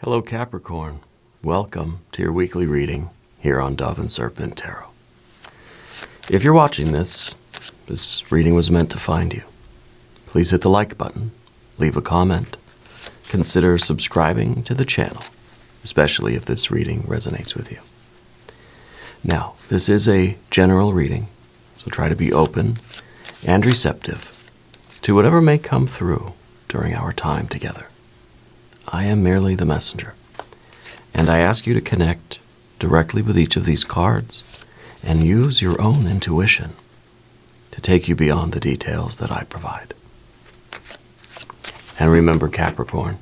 Hello Capricorn, welcome to your weekly reading here on Dove and Serpent Tarot. If you're watching this reading was meant to find you. Please hit the like button, leave a comment, consider subscribing to the channel, especially if this reading resonates with you. Now, this is a general reading, so try to be open and receptive to whatever may come through during our time together. I am merely the messenger, and I ask you to connect directly with each of these cards and use your own intuition to take you beyond the details that I provide. And remember, Capricorn,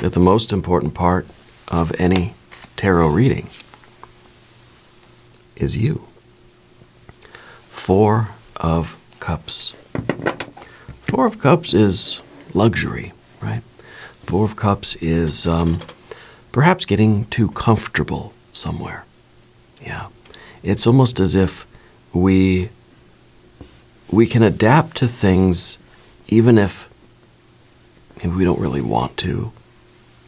that the most important part of any tarot reading is you. 4 of Cups. 4 of Cups is luxury, right? 4 of Cups is perhaps getting too comfortable somewhere. Yeah. It's almost as if we can adapt to things even if maybe we don't really want to.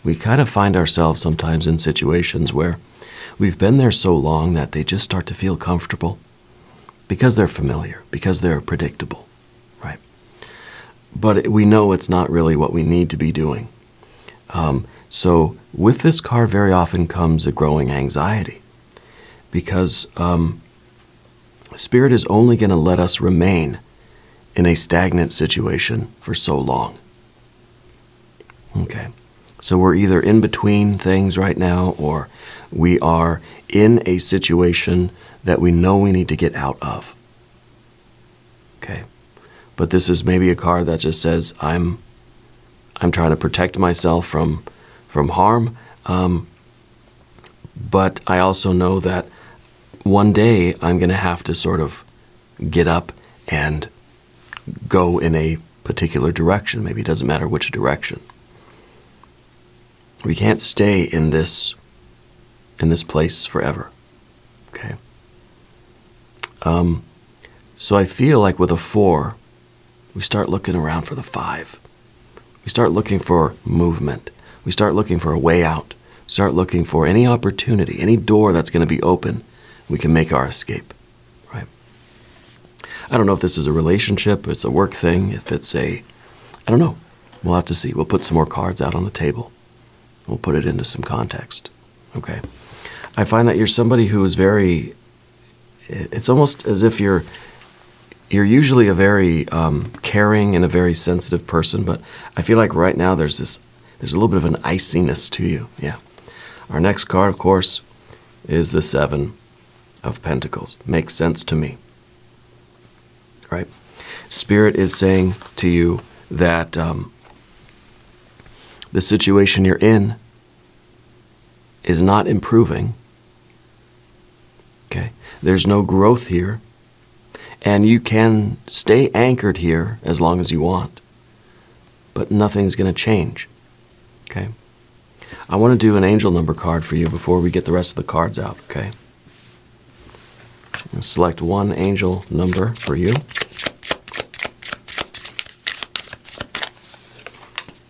We kind of find ourselves sometimes in situations where we've been there so long that they just start to feel comfortable because they're familiar, because they're predictable, right? But we know it's not really what we need to be doing. So with this card very often comes a growing anxiety because Spirit is only going to let us remain in a stagnant situation for so long. Okay, so we're either in between things right now or we are in a situation that we know we need to get out of. Okay, but this is maybe a card that just says, I'm trying to protect myself from harm, but I also know that one day I'm going to have to sort of get up and go in a particular direction. Maybe it doesn't matter which direction. We can't stay in this place forever. Okay. So I feel like with a 4, we start looking around for the 5. We start looking for movement. We start looking for a way out. Start looking for any opportunity, any door that's going to be open. We can make our escape, right? I don't know if this is a relationship, it's a work thing, if it's I don't know. We'll have to see. We'll put some more cards out on the table. We'll put it into some context, okay? I find that you're somebody who is it's almost as if you're usually a very caring and a very sensitive person, but I feel like right now there's a little bit of an iciness to you. Yeah. Our next card, of course, is the 7 of Pentacles. Makes sense to me. Right? Spirit is saying to you that the situation you're in is not improving. Okay? There's no growth here. And you can stay anchored here as long as you want. But nothing's going to change. Okay? I want to do an angel number card for you before we get the rest of the cards out, okay? I'll select one angel number for you.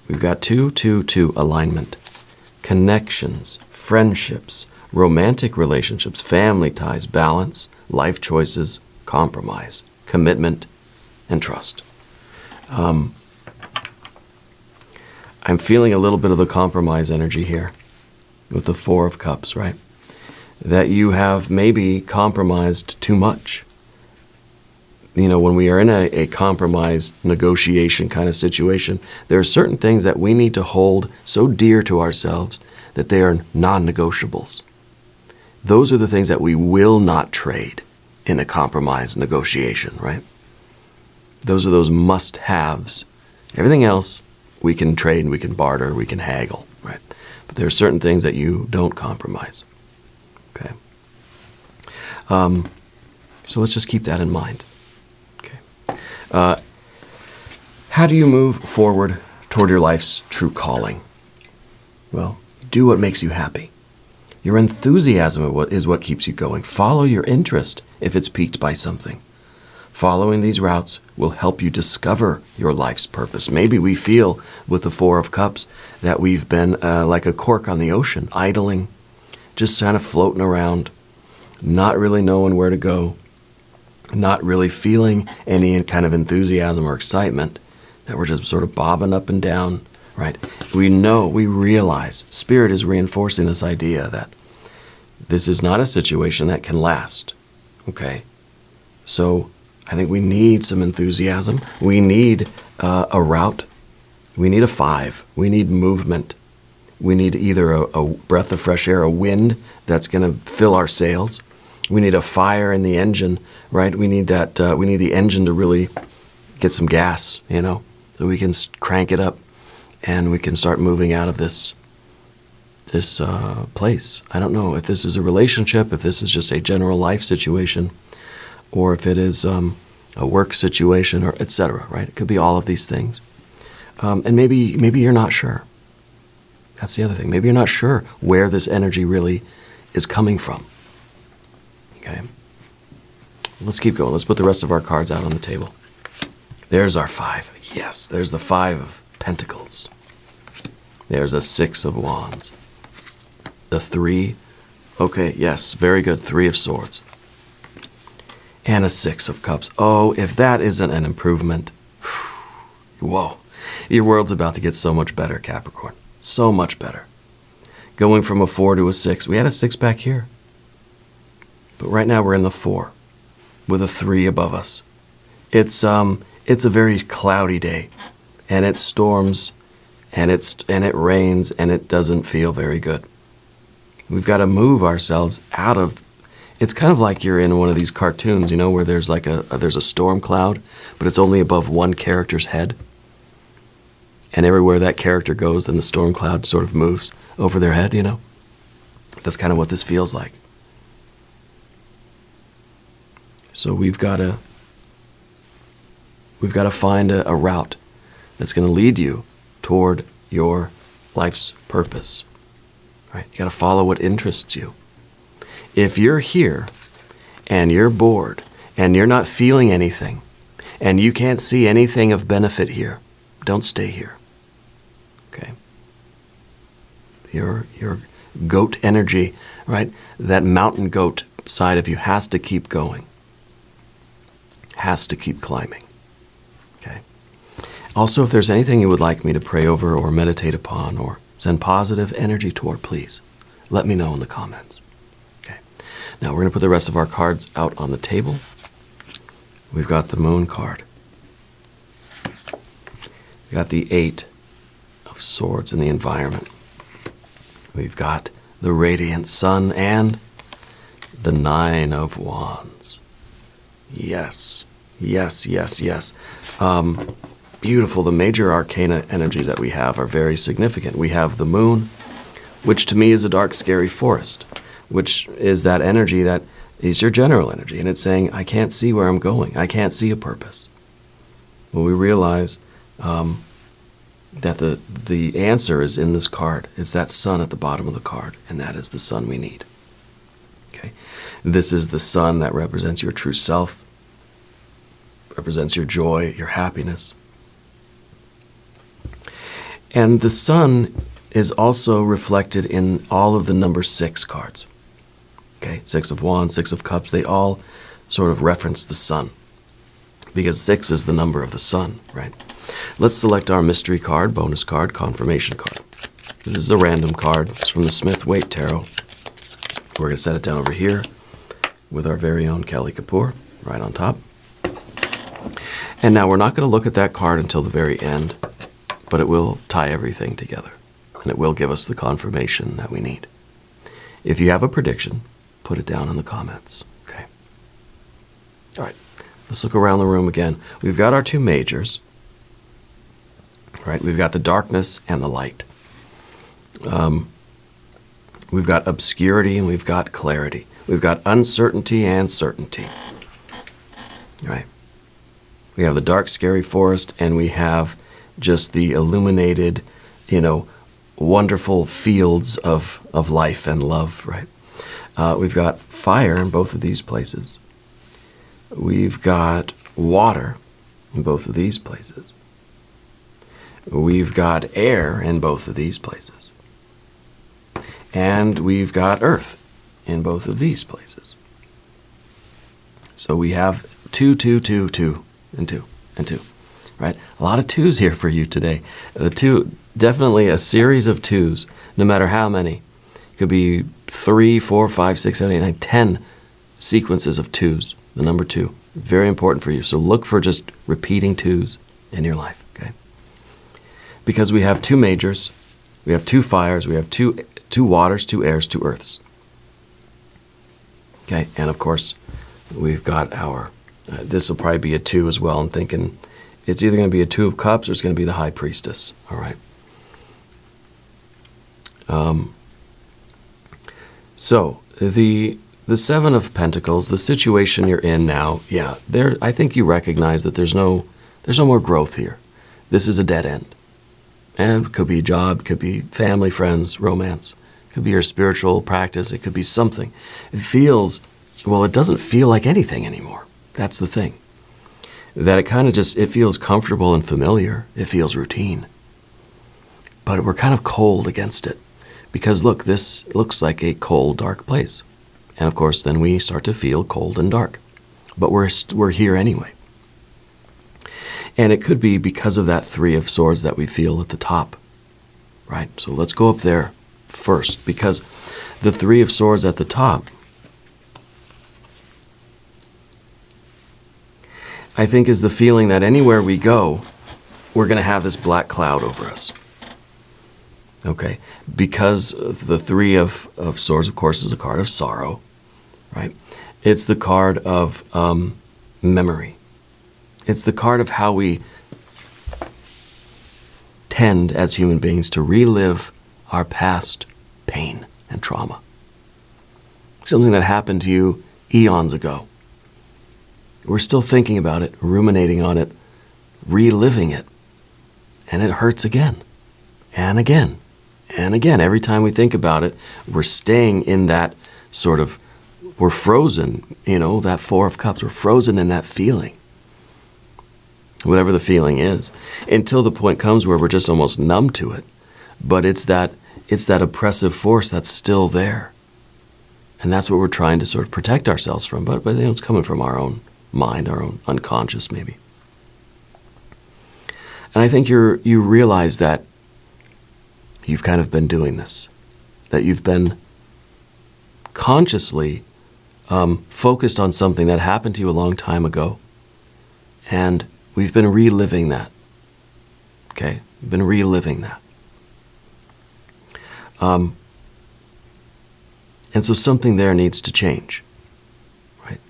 We've got 2-2-2 alignment. Connections, friendships, romantic relationships, family ties, balance, life choices, compromise, commitment, and trust. I'm feeling a little bit of the compromise energy here with the 4 of Cups, right? That you have maybe compromised too much. You know, when we are in a compromised negotiation kind of situation, there are certain things that we need to hold so dear to ourselves that they are non-negotiables. Those are the things that we will not trade in a compromised negotiation, right? Those are those must-haves. Everything else, we can trade, we can barter, we can haggle, right? But there are certain things that you don't compromise, okay? So let's just keep that in mind, okay? How do you move forward toward your life's true calling? Well, do what makes you happy. Your enthusiasm is what keeps you going. Follow your interest if it's piqued by something. Following these routes will help you discover your life's purpose. Maybe we feel with the Four of Cups that we've been like a cork on the ocean, idling, just kind of floating around, not really knowing where to go, not really feeling any kind of enthusiasm or excitement, that we're just sort of bobbing up and down, right? We realize, Spirit is reinforcing this idea that this is not a situation that can last, okay? So I think we need some enthusiasm. We need a route. We need a 5. We need movement. We need either a breath of fresh air, a wind that's going to fill our sails. We need a fire in the engine, right? We need that. We need the engine to really get some gas, so we can crank it up, and we can start moving out of this place. I don't know if this is a relationship, if this is just a general life situation, or if it is a work situation, or etc. Right? It could be all of these things, and maybe you're not sure. That's the other thing. Maybe you're not sure where this energy really is coming from. Okay. Let's keep going. Let's put the rest of our cards out on the table. There's our 5. Yes, there's the 5 of Pentacles. There's a 6 of Wands. The 3. Okay, yes, very good. 3 of Swords. And a 6 of Cups. Oh, if that isn't an improvement. Whoa. Your world's about to get so much better, Capricorn. So much better. Going from a 4 to a 6. We had a 6 back here. But right now we're in the 4 with a 3 above us. It's a very cloudy day, and it storms, and it rains, and it doesn't feel very good. We've got to move ourselves out of. It's kind of like you're in one of these cartoons, where there's like there's a storm cloud, but it's only above one character's head. And everywhere that character goes, then the storm cloud sort of moves over their head, That's kind of what this feels like. So we've got to find a route that's going to lead you toward your life's purpose. Right? You got to follow what interests you. If you're here and you're bored and you're not feeling anything and you can't see anything of benefit here, don't stay here. Okay? Your goat energy, right? That mountain goat side of you has to keep going. Has to keep climbing. Okay? Also, if there's anything you would like me to pray over or meditate upon or send positive energy toward, please let me know in the comments. Okay. Now we're going to put the rest of our cards out on the table. We've got the Moon card. We've got the 8 of Swords in the environment. We've got the Radiant Sun and the 9 of Wands. Yes. Yes, yes, yes. Beautiful. The major arcana energies that we have are very significant. We have the Moon, which to me is a dark, scary forest, which is that energy that is your general energy. And it's saying, I can't see where I'm going. I can't see a purpose. Well, we realize that the answer is in this card. It's that sun at the bottom of the card, and that is the sun we need. Okay? This is the sun that represents your true self, represents your joy, your happiness. And the sun is also reflected in all of the number 6 cards. Okay, 6 of Wands, 6 of Cups, they all sort of reference the sun, because 6 is the number of the sun, right? Let's select our mystery card, bonus card, confirmation card. This is a random card. It's from the Smith-Waite Tarot. We're going to set it down over here with our very own Kelly Kapoor right on top. And now we're not going to look at that card until the very end, but it will tie everything together, and it will give us the confirmation that we need. If you have a prediction, put it down in the comments, okay? All right, let's look around the room again. We've got our 2 majors, right? We've got the darkness and the light. We've got obscurity and we've got clarity. We've got uncertainty and certainty, right? We have the dark, scary forest, and we have just the illuminated, wonderful fields of life and love, right? We've got fire in both of these places. We've got water in both of these places. We've got air in both of these places. And we've got earth in both of these places. So we have 2, 2, 2, 2, and 2, and 2, right? A lot of 2s here for you today. The 2, definitely a series of 2s, no matter how many. It could be 3, 4, 5, 6, 7, 8, 9, 10 sequences of 2s, the number 2. Very important for you. So look for just repeating 2s in your life, okay? Because we have 2 majors, we have 2 fires, we have 2 waters, 2 airs, 2 earths. Okay, and of course, we've got our, this will probably be a 2 as well. I'm thinking it's either going to be a 2 of cups or it's going to be the high priestess, all right? So, the 7 of Pentacles, the situation you're in now, yeah, I think you recognize that there's no more growth here. This is a dead end. And it could be a job, could be family, friends, romance. It could be your spiritual practice. It could be something. It feels, well, it doesn't feel like anything anymore. That's the thing. That it kind of just, it feels comfortable and familiar. It feels routine. But we're kind of cold against it. Because look, this looks like a cold, dark place. And of course, then we start to feel cold and dark. But we're here anyway. And it could be because of that 3 of Swords that we feel at the top, right? So let's go up there first, because the 3 of Swords at the top, I think, is the feeling that anywhere we go, we're going to have this black cloud over us. Okay? Because the 3 of Swords, of course, is a card of sorrow, right? It's the card of memory. It's the card of how we tend as human beings to relive our past pain and trauma. Something that happened to you eons ago. We're still thinking about it, ruminating on it, reliving it, and it hurts again and again and again. Every time we think about it, we're staying in that sort of, we're frozen, that 4 of Cups, we're frozen in that feeling. Whatever the feeling is, until the point comes where we're just almost numb to it. But it's that oppressive force that's still there. And that's what we're trying to sort of protect ourselves from. But it's coming from our own mind, our own unconscious maybe. And I think you realize that you've kind of been doing this. That you've been consciously focused on something that happened to you a long time ago. And we've been reliving that, okay? We've been reliving that. And so something there needs to change, right?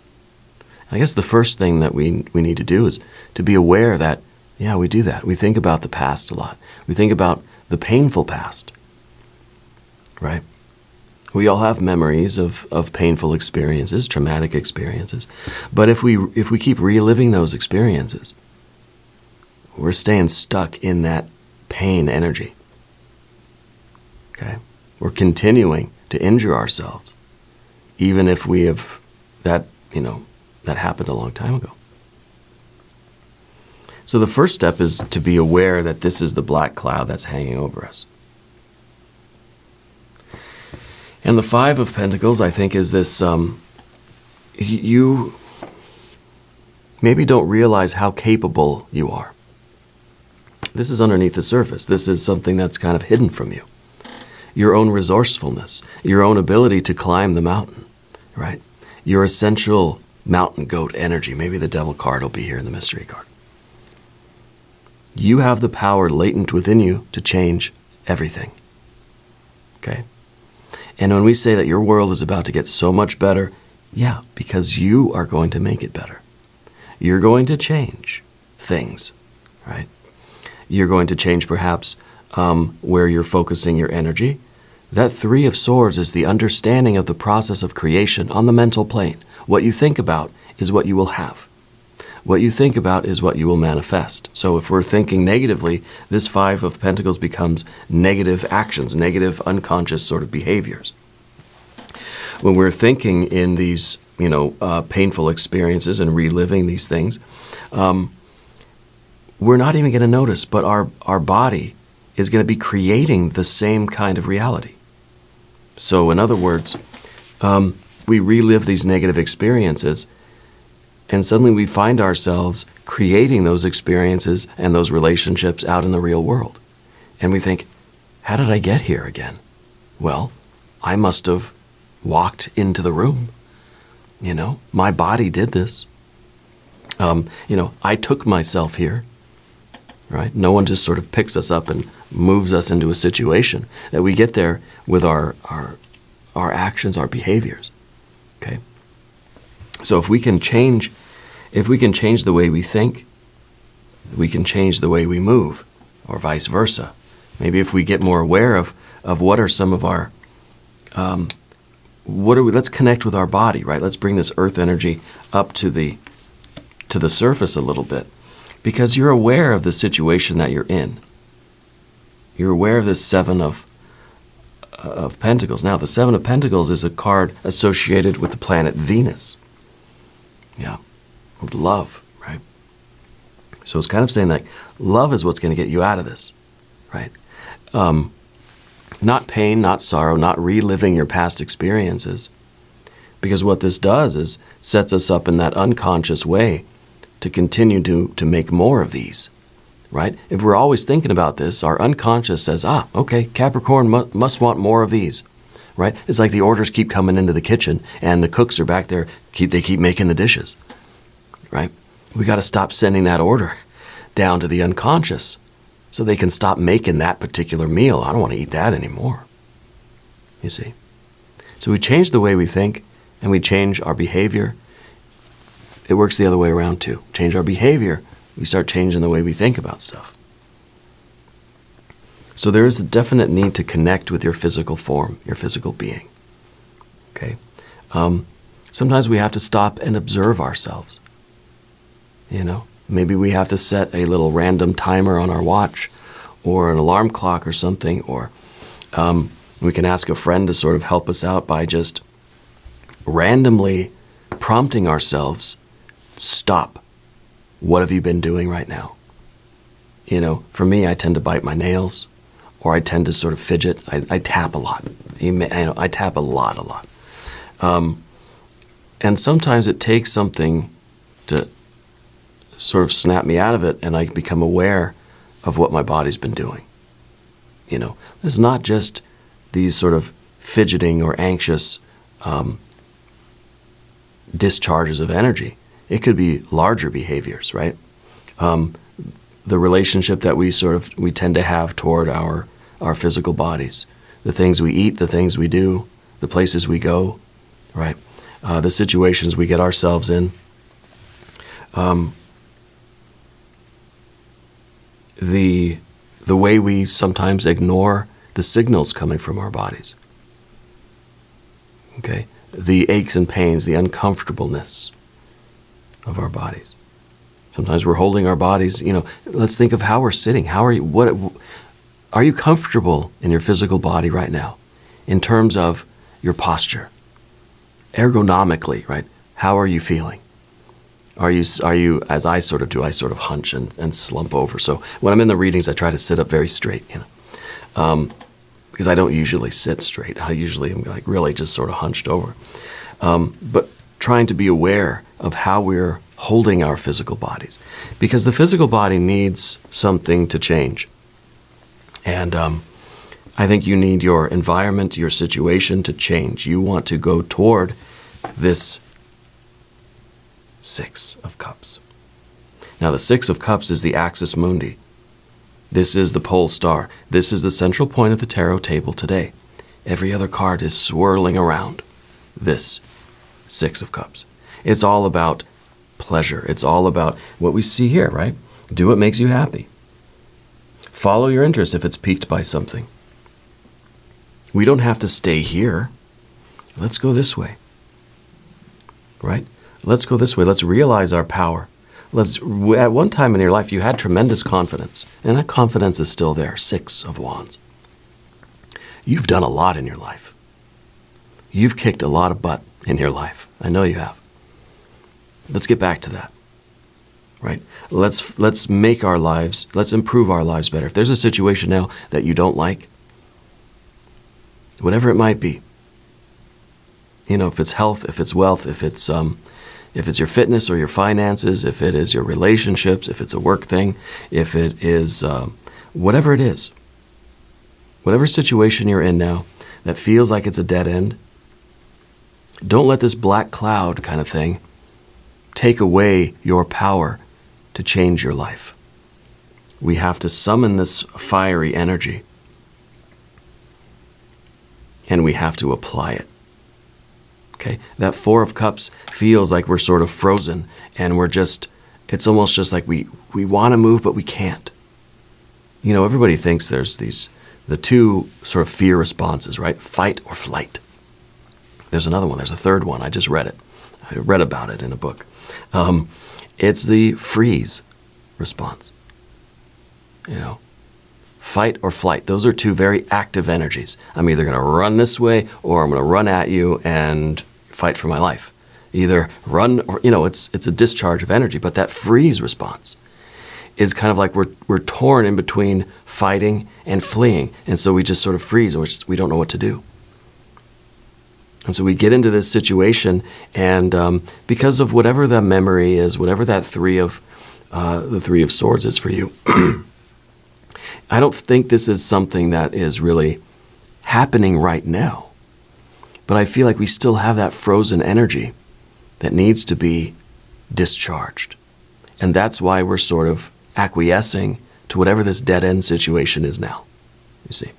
I guess the first thing that we need to do is to be aware that, yeah, we do that. We think about the past a lot. We think about the painful past, right? We all have memories of painful experiences, traumatic experiences. But if we keep reliving those experiences, we're staying stuck in that pain energy. Okay? We're continuing to injure ourselves, even if we have that happened a long time ago. So the first step is to be aware that this is the black cloud that's hanging over us. And the 5 of Pentacles, I think, is this, you maybe don't realize how capable you are. This is underneath the surface. This is something that's kind of hidden from you. Your own resourcefulness, your own ability to climb the mountain, right? Your essential mountain goat energy. Maybe the devil card will be here in the mystery card. You have the power latent within you to change everything, okay? And when we say that your world is about to get so much better, yeah, because you are going to make it better. You're going to change things, right? You're going to change perhaps where you're focusing your energy. That 3 of Swords is the understanding of the process of creation on the mental plane. What you think about is what you will have. What you think about is what you will manifest. So if we're thinking negatively, this 5 of Pentacles becomes negative actions, negative unconscious sort of behaviors. When we're thinking in these, painful experiences and reliving these things, we're not even going to notice, but our body is going to be creating the same kind of reality. So in other words, we relive these negative experiences, and suddenly we find ourselves creating those experiences and those relationships out in the real world. And we think, how did I get here again? Well, I must have walked into the room. My body did this. I took myself here, right? No one just sort of picks us up and moves us into a situation. That we get there with our actions, our behaviors. Okay. So if we can change the way we think, we can change the way we move, or vice versa. Maybe if we get more aware of what are some of our, let's connect with our body, right? Let's bring this earth energy up to the surface a little bit, because you're aware of the situation that you're in. You're aware of this Seven of Pentacles. Now, the Seven of Pentacles is a card associated with the planet Venus. Yeah, with love, right? So it's kind of saying that love is what's going to get you out of this, right? Not pain, not sorrow, not reliving your past experiences. Because what this does is sets us up in that unconscious way to continue to make more of these, right? If we're always thinking about this, our unconscious says, okay, Capricorn must want more of these, right? It's like the orders keep coming into the kitchen and the cooks are back there, they keep making the dishes, right? We got to stop sending that order down to the unconscious so they can stop making that particular meal. I don't want to eat that anymore, you see? So we change the way we think and we change our behavior. It works the other way around too. Change our behavior, we start changing the way we think about stuff. So there is a definite need to connect with your physical form, your physical being. Okay? Sometimes we have to stop and observe ourselves. Maybe we have to set a little random timer on our watch or an alarm clock or something, or we can ask a friend to sort of help us out by just randomly prompting ourselves, stop. What have you been doing right now? For me, I tend to bite my nails, or I tend to sort of fidget. I tap a lot. I tap a lot. And sometimes it takes something to sort of snap me out of it, and I become aware of what my body's been doing. It's not just these sort of fidgeting or anxious discharges of energy. It could be larger behaviors, right? The relationship that we tend to have toward our physical bodies, the things we eat, the things we do, the places we go, right? The situations we get ourselves in. The way we sometimes ignore the signals coming from our bodies. Okay? The aches and pains, the uncomfortableness of our bodies. Sometimes we're holding our bodies, let's think of how we're sitting. Are you comfortable in your physical body right now in terms of your posture? Ergonomically, right? How are you feeling? Are you, as I sort of do, I sort of hunch and slump over. So when I'm in the readings, I try to sit up very straight, because I don't usually sit straight. I usually am like really just sort of hunched over. But trying to be aware of how we're holding our physical bodies, because the physical body needs something to change. And I think you need your environment, your situation to change. You want to go toward this Six of Cups. Now, the Six of Cups is the axis mundi. This is the pole star. This is the central point of the tarot table today. Every other card is swirling around this Six of Cups. It's all about pleasure. It's all about what we see here, right? Do what makes you happy. Follow your interest if it's piqued by something. We don't have to stay here. Let's go this way, right? Let's go this way. Let's realize our power. At one time in your life, you had tremendous confidence, and that confidence is still there. Six of Wands. You've done a lot in your life. You've kicked a lot of butt in your life. I know you have. Let's get back to that, right? Let's make our lives, let's improve our lives better. If there's a situation now that you don't like, whatever it might be, if it's health, if it's wealth, if it's your fitness or your finances, if it is your relationships, if it's a work thing, if it is whatever it is, whatever situation you're in now that feels like it's a dead end, don't let this black cloud kind of thing take away your power to change your life. We have to summon this fiery energy, and we have to apply it. Okay? That Four of Cups feels like we're sort of frozen, and it's almost just like we want to move, but we can't. Everybody thinks there's the two sort of fear responses, right? Fight or flight. There's another one. There's a third one. I just read it. I read about it in a book. It's the freeze response. Fight or flight. Those are two very active energies. I'm either going to run this way or I'm going to run at you and fight for my life. Either run or, it's a discharge of energy. But that freeze response is kind of like we're torn in between fighting and fleeing. And so we just sort of freeze and we don't know what to do. And so we get into this situation, and because of whatever the memory is, whatever that the Three of Swords is for you, I don't think this is something that is really happening right now. But I feel like we still have that frozen energy that needs to be discharged. And that's why we're sort of acquiescing to whatever this dead-end situation is now, you see.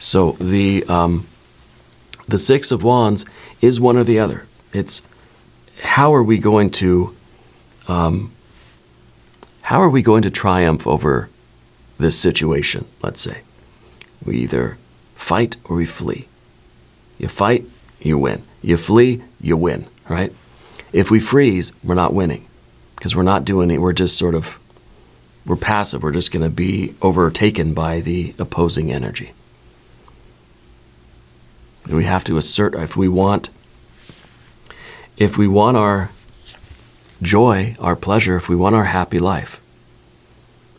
So the Six of Wands is one or the other. It's how are we going to triumph over this situation, let's say. We either fight or we flee. You fight, you win. You flee, you win, right? If we freeze, we're not winning because we're not doing it. We're just we're passive. We're just going to be overtaken by the opposing energy. We have to assert, if we want our joy, our pleasure, if we want our happy life,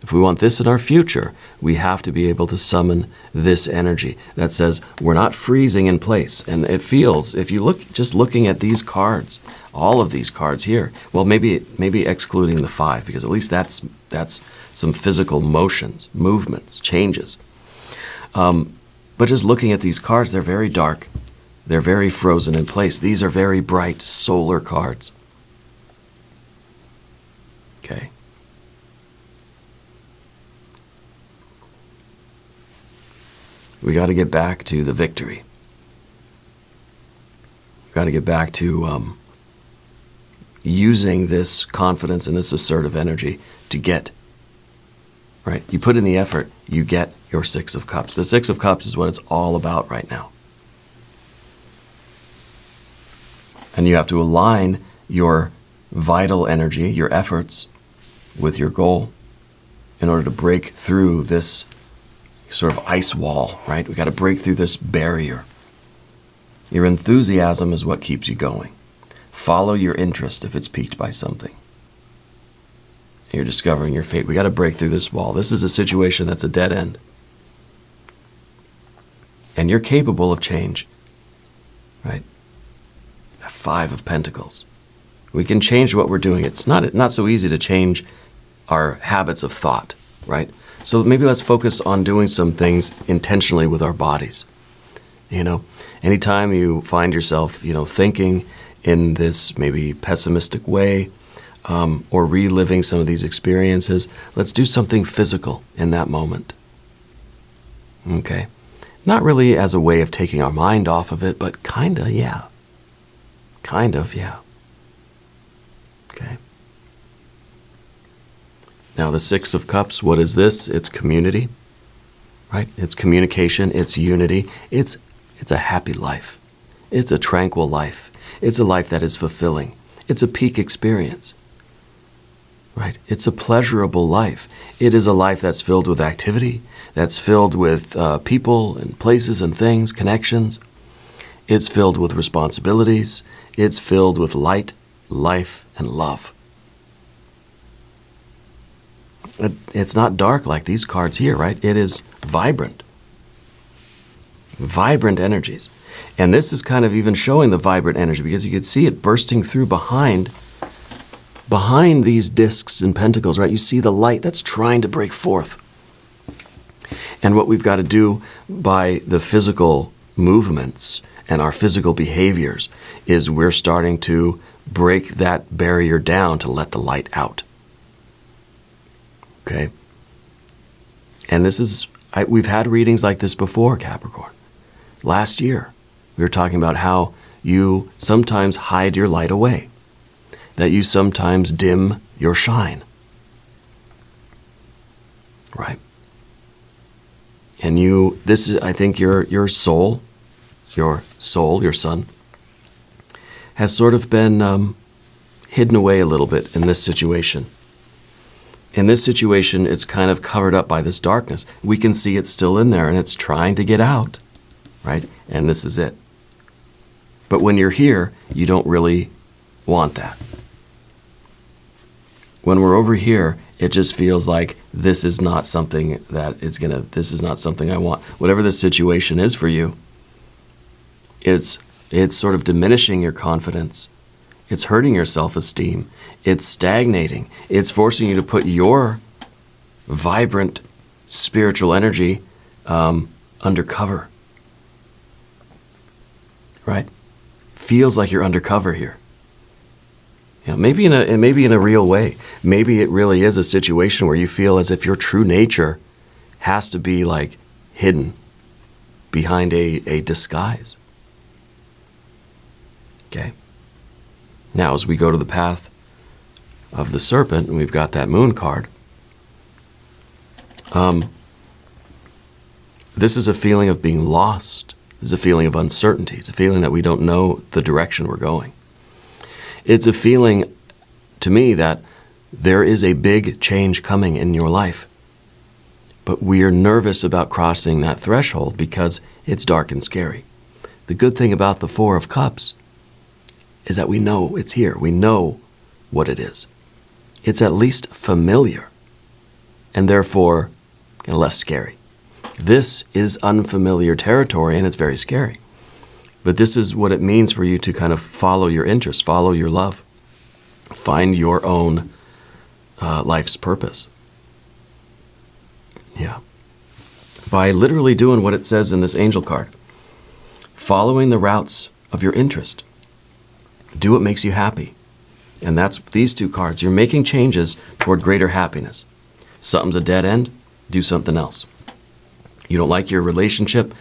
if we want this in our future, we have to be able to summon this energy that says we're not freezing in place. And it feels, if you look, just looking at these cards, all of these cards here, well, maybe excluding the 5, because at least that's some physical motions, movements, changes. But just looking at these cards, they're very dark. They're very frozen in place. These are very bright solar cards. Okay. We got to get back to the victory. We got to get back to using this confidence and this assertive energy to get, right? You put in the effort, you get your Six of Cups. The Six of Cups is what it's all about right now. And you have to align your vital energy, your efforts, with your goal in order to break through this sort of ice wall, right? We got to break through this barrier. Your enthusiasm is what keeps you going. Follow your interest if it's piqued by something. You're discovering your fate. We got to break through this wall. This is a situation that's a dead end. And you're capable of change, right? 5 of Pentacles. We can change what we're doing. It's not so easy to change our habits of thought, right? So maybe let's focus on doing some things intentionally with our bodies. Anytime you find yourself, thinking in this maybe pessimistic way, or reliving some of these experiences, let's do something physical in that moment. Okay? Not really as a way of taking our mind off of it, but kinda, yeah. Kind of, yeah. Okay. Now the Six of Cups, what is this? It's community, right? It's communication, it's unity, it's a happy life. It's a tranquil life. It's a life that is fulfilling. It's a peak experience, right? It's a pleasurable life. It is a life that's filled with activity, that's filled with people and places and things, connections. It's filled with responsibilities. It's filled with light, life, and love. It's not dark like these cards here, right? It is vibrant. Vibrant energies. And this is kind of even showing the vibrant energy because you can see it bursting through behind these discs and pentacles, right? You see the light that's trying to break forth. And what we've got to do by the physical movements and our physical behaviors is we're starting to break that barrier down to let the light out. Okay? And this is, we've had readings like this before, Capricorn. Last year, we were talking about how you sometimes hide your light away, that you sometimes dim your shine. Right? And this is, I think your soul, your son, has sort of been hidden away a little bit in this situation. In this situation, it's kind of covered up by this darkness. We can see it's still in there and it's trying to get out, right? And this is it. But when you're here, you don't really want that. When we're over here, it just feels like this is not something this is not something I want. Whatever the situation is for you, it's sort of diminishing your confidence. It's hurting your self-esteem. It's stagnating. It's forcing you to put your vibrant spiritual energy undercover. Right? Feels like you're undercover here. You know, maybe in a real way. Maybe it really is a situation where you feel as if your true nature has to be like hidden behind a disguise. Okay? Now, as we go to the path of the serpent, and we've got that moon card, this is a feeling of being lost. This is a feeling of uncertainty. It's a feeling that we don't know the direction we're going. It's a feeling, to me, that there is a big change coming in your life. But we are nervous about crossing that threshold because it's dark and scary. The good thing about the Four of Cups is that we know it's here. We know what it is. It's at least familiar and therefore less scary. This is unfamiliar territory and it's very scary. But this is what it means for you to kind of follow your interests, follow your love, find your own life's purpose. Yeah. By literally doing what it says in this angel card, following the routes of your interest. Do what makes you happy. And that's these two cards. You're making changes toward greater happiness. Something's a dead end, do something else. You don't like your relationship,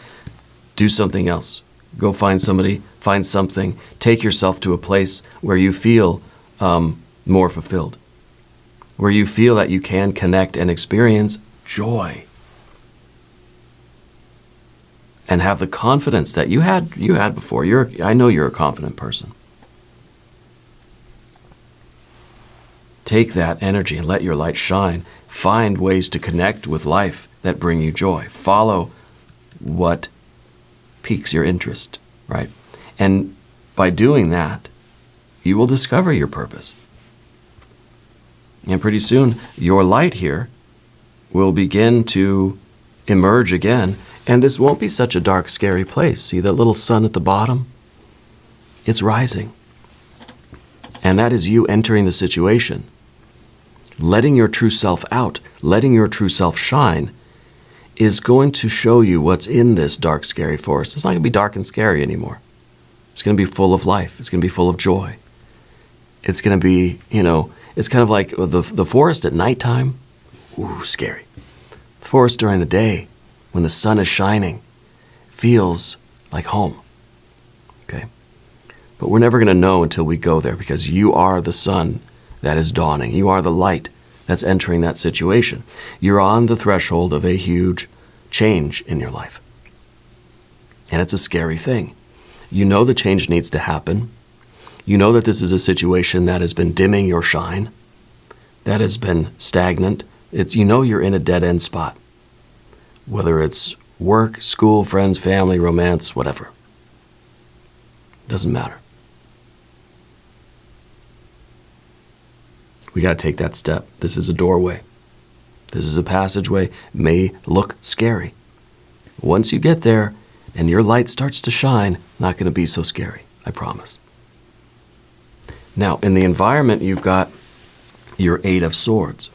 do something else. Go find somebody, find something. Take yourself to a place where you feel more fulfilled, where you feel that you can connect and experience joy, and have the confidence that you had before. I know you're a confident person. Take that energy and let your light shine. Find ways to connect with life that bring you joy. Follow what piques your interest, right? And by doing that, you will discover your purpose. And pretty soon, your light here will begin to emerge again, and this won't be such a dark, scary place. See that little sun at the bottom? It's rising. And that is you entering the situation. Letting your true self out, letting your true self shine, is going to show you what's in this dark, scary forest. It's not going to be dark and scary anymore. It's going to be full of life. It's going to be full of joy. It's going to be, it's kind of like the forest at nighttime. Ooh, scary. The forest during the day, when the sun is shining, feels like home. Okay? But we're never going to know until we go there because you are the sun that is dawning. You are the light that's entering that situation. You're on the threshold of a huge change in your life. And it's a scary thing. You know the change needs to happen. You know that this is a situation that has been dimming your shine, that has been stagnant. You're in a dead-end spot, whether it's work, school, friends, family, romance, whatever. Doesn't matter. We got to take that step. This is a doorway. This is a passageway. May look scary. Once you get there and your light starts to shine, not going to be so scary, I promise. Now, in the environment, you've got your Eight of Swords.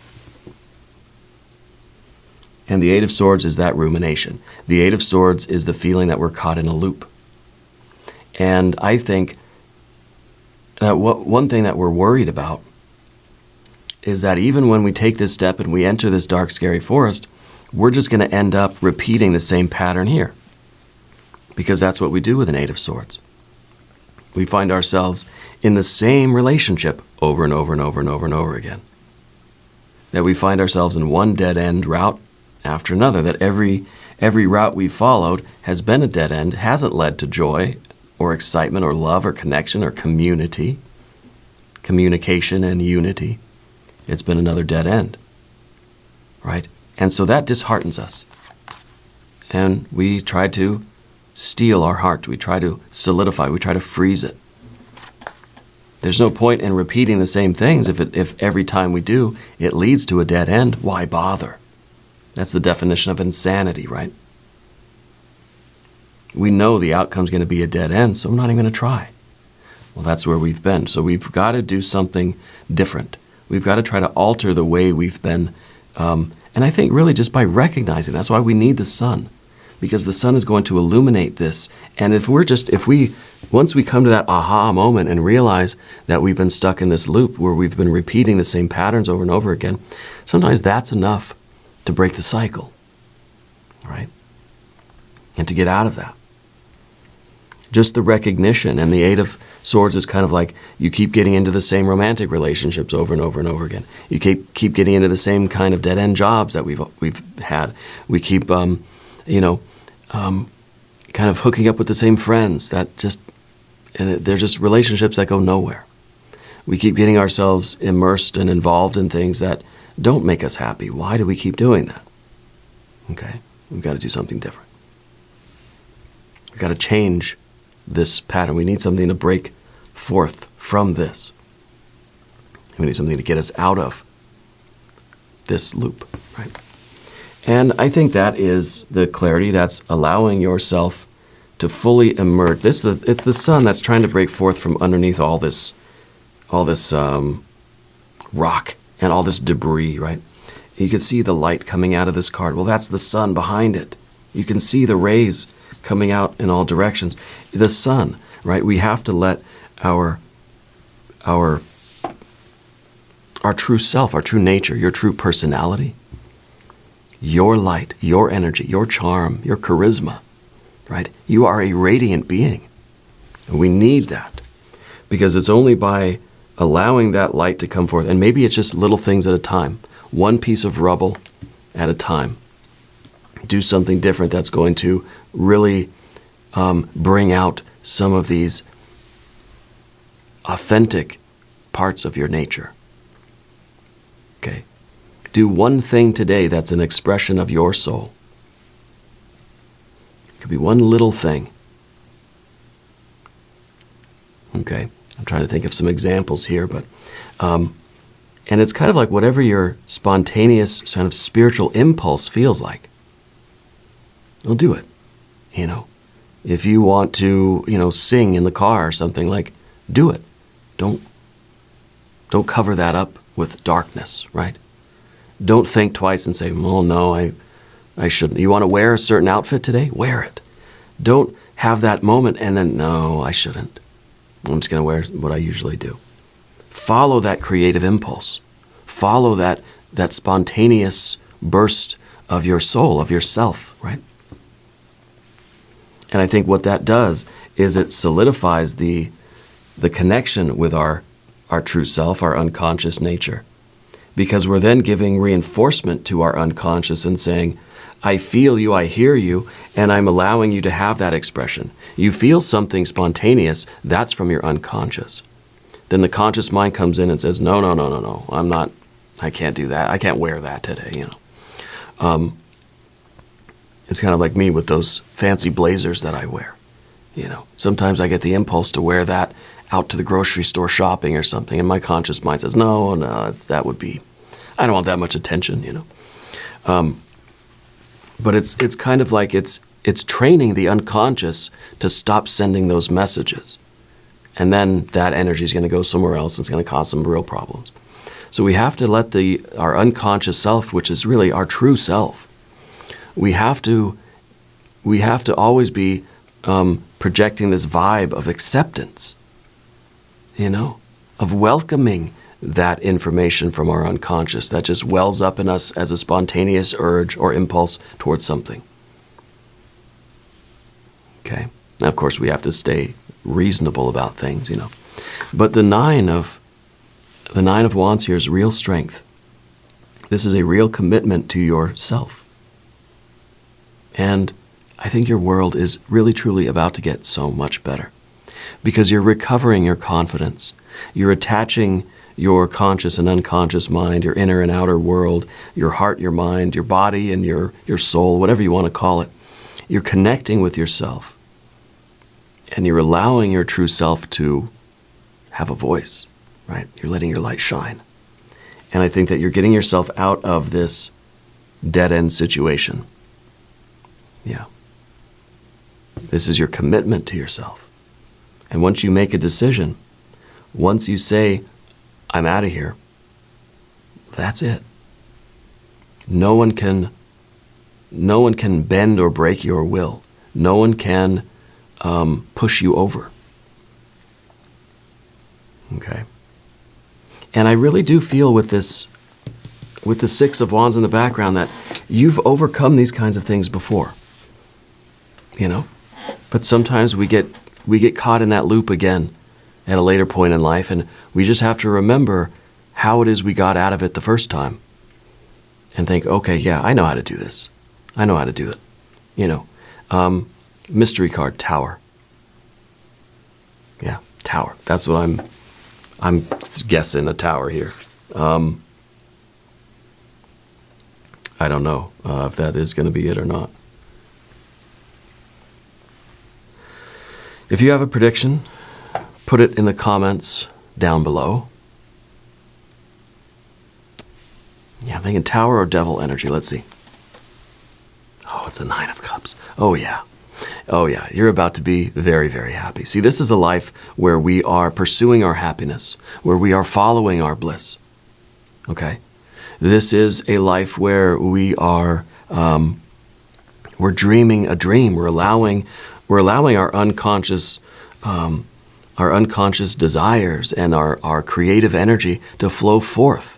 And the Eight of Swords is that rumination. The Eight of Swords is the feeling that we're caught in a loop. And I think that one thing that we're worried about is that even when we take this step and we enter this dark, scary forest, we're just going to end up repeating the same pattern here. Because that's what we do with an Eight of Swords. We find ourselves in the same relationship over and over and over and over and over again. That we find ourselves in one dead-end route after another. That every route we've followed has been a dead end, hasn't led to joy or excitement or love or connection or community, communication and unity. It's been another dead end, right? And so that disheartens us. And we try to steel our heart. We try to solidify. We try to freeze it. There's no point in repeating the same things if every time we do, it leads to a dead end. Why bother? That's the definition of insanity, right? We know the outcome's going to be a dead end, so I'm not even going to try. Well, that's where we've been. So we've got to do something different. We've got to try to alter the way we've been. And I think really just by recognizing, that's why we need the sun. Because the sun is going to illuminate this. And once we come to that aha moment and realize that we've been stuck in this loop where we've been repeating the same patterns over and over again, sometimes that's enough to break the cycle, right? And to get out of that. Just the recognition, and the Eight of Swords is kind of like you keep getting into the same romantic relationships over and over and over again. You keep getting into the same kind of dead-end jobs that we've had. We keep, kind of hooking up with the same friends and they're just relationships that go nowhere. We keep getting ourselves immersed and involved in things that don't make us happy. Why do we keep doing that? Okay, we've got to do something different. We've got to change this pattern. We need something to break forth from this. We need something to get us out of this loop, right? And I think that is the clarity. That's allowing yourself to fully emerge. It's the sun that's trying to break forth from underneath all this rock and all this debris, right? You can see the light coming out of this card. Well, that's the sun behind it. You can see the rays coming out in all directions. The sun, right? We have to let our true self, our true nature, your true personality, your light, your energy, your charm, your charisma, right? You are a radiant being. And we need that because it's only by allowing that light to come forth, and maybe it's just little things at a time, one piece of rubble at a time. Do something different that's going to really bring out some of these authentic parts of your nature. Okay? Do one thing today that's an expression of your soul. It could be one little thing. Okay? I'm trying to think of some examples here, but and it's kind of like whatever your spontaneous kind of spiritual impulse feels like. Well, do it. If you want to, sing in the car or something, like, do it. Don't cover that up with darkness, right? Don't think twice and say, well, no, I shouldn't. You want to wear a certain outfit today? Wear it. Don't have that moment and then, no, I shouldn't. I'm just going to wear what I usually do. Follow that creative impulse. Follow that spontaneous burst of your soul, of yourself, right? And I think what that does is it solidifies the connection with our true self, our unconscious nature. Because we're then giving reinforcement to our unconscious and saying, I feel you, I hear you, and I'm allowing you to have that expression. You feel something spontaneous, that's from your unconscious. Then the conscious mind comes in and says, no, I can't do that. I can't wear that today, It's kind of like me with those fancy blazers that I wear. Sometimes I get the impulse to wear that out to the grocery store shopping or something, and my conscious mind says, no, that would be, I don't want that much attention, you know. But it's kind of like it's training the unconscious to stop sending those messages. And then that energy is going to go somewhere else, and it's going to cause some real problems. So we have to let our unconscious self, which is really our true self, we have to always be projecting this vibe of acceptance, you know, of welcoming that information from our unconscious that just wells up in us as a spontaneous urge or impulse towards something. Okay? Now, of course, we have to stay reasonable about things, you know. But the Nine of Wands here is real strength. This is a real commitment to yourself. And I think your world is really, truly about to get so much better because you're recovering your confidence. You're attaching your conscious and unconscious mind, your inner and outer world, your heart, your mind, your body, and your soul, whatever you want to call it. You're connecting with yourself. And you're allowing your true self to have a voice, right? You're letting your light shine. And I think that you're getting yourself out of this dead-end situation. Yeah. This is your commitment to yourself. And once you make a decision, once you say, I'm out of here, that's it. No one can bend or break your will. No one can push you over. Okay. And I really do feel with the Six of Wands in the background that you've overcome these kinds of things before. You know? But sometimes we get caught in that loop again at a later point in life, and we just have to remember how it is we got out of it the first time. And think, okay, yeah, I know how to do this. I know how to do it. You know. Mystery card, Tower. Yeah, Tower. That's what I'm guessing, a tower here. I don't know if that is going to be it or not. If you have a prediction, put it in the comments down below. Yeah, I'm thinking Tower or Devil energy. Let's see. Oh, it's the Nine of Cups. Oh, yeah. Oh, yeah. You're about to be very, very happy. See, this is a life where we are pursuing our happiness, where we are following our bliss. Okay? This is a life where we are, we're dreaming a dream. We're allowing our unconscious desires and our creative energy to flow forth.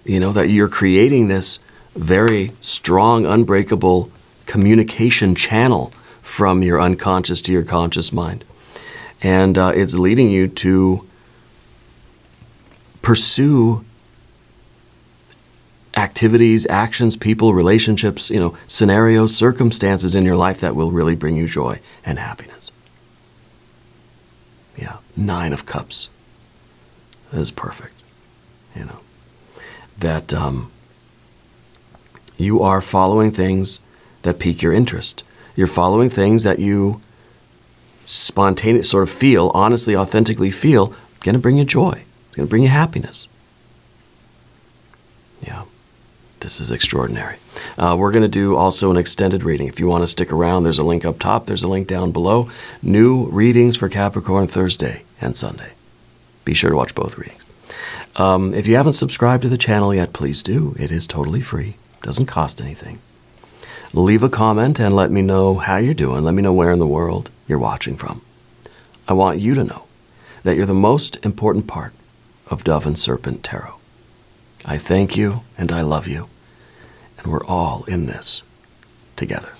You know, that you're creating this very strong, unbreakable communication channel from your unconscious to your conscious mind. And it's leading you to pursue activities, actions, people, relationships, you know, scenarios, circumstances in your life that will really bring you joy and happiness. Yeah, Nine of Cups. That is perfect. You know, that you are following things that pique your interest. You're following things that you spontaneously sort of feel, honestly, authentically feel, going to bring you joy. It's going to bring you happiness. Yeah, this is extraordinary. We're going to do also an extended reading. If you want to stick around, there's a link up top. There's a link down below. New readings for Capricorn Thursday and Sunday. Be sure to watch both readings. If you haven't subscribed to the channel yet, please do. It is totally free. Doesn't cost anything. Leave a comment and let me know how you're doing. Let me know where in the world you're watching from. I want you to know that you're the most important part of Dove and Serpent Tarot. I thank you and I love you, and we're all in this together.